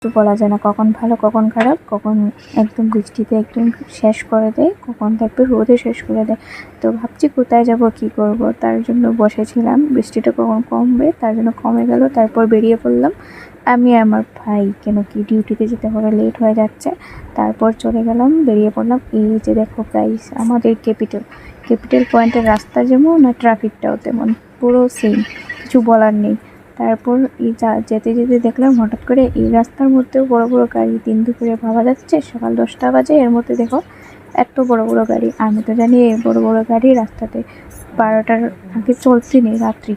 তো বলা যায় না কখন ভালো কখন খারাপ, কখন একদম বৃষ্টিতে একদম শেষ করে দেয়, কখন থাকবে রোদে শেষ করে দেয়। তো ভাবছি কোথায় যাব কি করব, তার জন্য বসেছিলাম বৃষ্টিটা কখন কমবে, তার জন্য কমে গেল, তারপর বেরিয়ে পড়লাম আমি আমার ভাই, কেন কি ডিউটিতে যেতে হবে, লেট হয়ে যাচ্ছে। তারপর চলে গেলাম, বেরিয়ে পড়লাম। এই যে দেখো গাইস, আমাদের ক্যাপিটাল পয়েন্টের রাস্তা যেমন আর ট্রাফিকটাও তেমন, পুরো সেম, কিছু বলার নেই। তারপর এই যেতে যেতে দেখলাম হঠাৎ করে এই রাস্তার মধ্যেও বড় বড় গাড়ি, দিন দুপুরে ভাবা যাচ্ছে সকাল 10টা বাজে, এর মধ্যে দেখো এত বড় বড় গাড়ি। আমি তো জানি এই বড় বড় গাড়ি রাস্তাতে 12টার আগে চলতে নেই, রাত্রি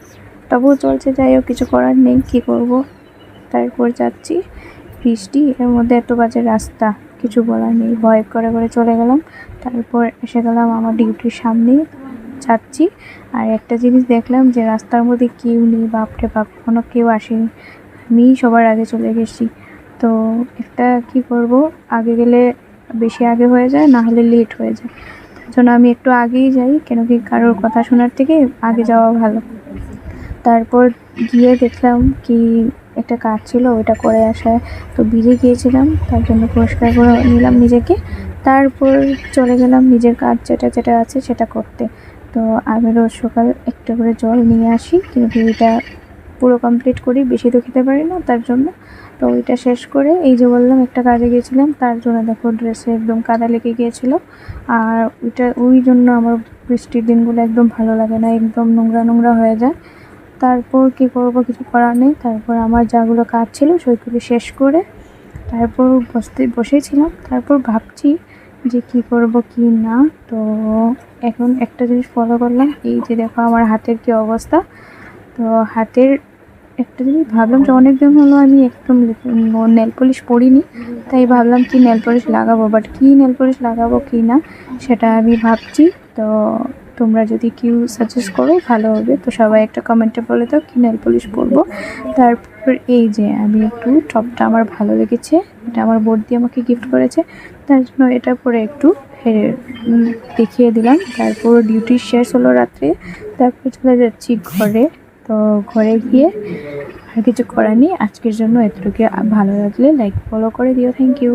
তবুও চলছে, যাই হোক কিছু করার নেই, কী করব। তারপর যাচ্ছি, বৃষ্টি, এর মধ্যে এত বাজে রাস্তা, কিছু বলার নেই, ভয় করে করে চলে গেলাম। তারপর এসে গেলাম আমার ডিউটির সামনে, যাচ্ছি। আর একটা জিনিস দেখলাম যে রাস্তার মধ্যে কেউ নেই, বাপরে বাপ, কোনো কেউ আসেনি, আমি সবার আগে চলে গেছি। তো একটা কি করব, আগে গেলে বেশি আগে হয়ে যায়, না হলে লেট হয়ে যায়, তার জন্য আমি একটু আগেই যাই, কেন কি কারোর কথা শোনার থেকে আগে যাওয়া ভালো। তারপর গিয়ে দেখলাম কি একটা কাজ ছিল, ওইটা করে আসায় তো ভিজে গিয়েছিলাম, তার জন্য পরিষ্কার করে নিলাম নিজেকে। তারপর চলে গেলাম নিজের কাজ যেটা যেটা আছে সেটা করতে। তো আমি রোজ সকাল একটা করে জল নিয়ে আসি, কিন্তু এটা পুরো কমপ্লিট করি, বেশি তো খেতে পারি না, তার জন্য। তো ওইটা শেষ করে এই যে বললাম একটা কাজে গিয়েছিলাম, তার জন্য দেখো ড্রেসে একদম কাদা লেগে গিয়েছিল। আর ওই জন্য আমার বৃষ্টির দিনগুলো একদম ভালো লাগে না, একদম নোংরা নোংরা হয়ে যায়। তারপর কি করব, কিছু করার নেই। তারপর আমার যাগুলো কাজ ছিল সেগুলো শেষ করে তারপর বসেছিলাম। তারপর ভাবছি যে কি করব কি না। তো এখন একটা জিনিস ফলো করলাম, এই যে দেখো আমার হাতের কি অবস্থা। তো হাতের একটা জিনিস ভাবলাম যে অনেক দিন হলো আমি একদম নেল পলিশ পরিনি, তাই ভাবলাম কি নেল পলিশ লাগাবো, বাট কি নেল পলিশ লাগাবো কি না সেটা আমি ভাবছি। তো তোমরা যদি কেউ সাজেস্ট করো ভালো হবে, তো সবাই একটা কমেন্টে বলে দাও কি নেল পলিশ পরবো। তারপর এই যে আমি একটু টপটা আমার ভালো লেগেছে, এটা আমার বৌদি আমাকে গিফট করেছে, তার জন্য এটা পরে একটু দেখিয়ে দিলাম। তারপর ডিউটি শেষ হলো রাত্রে, তারপর চলে যাচ্ছি ঘরে। তো ঘরে গিয়ে আর কিছু করার নেই, আজকের জন্য এতটুকু। ভালো লাগলে লাইক ফলো করে দিও, থ্যাংক ইউ।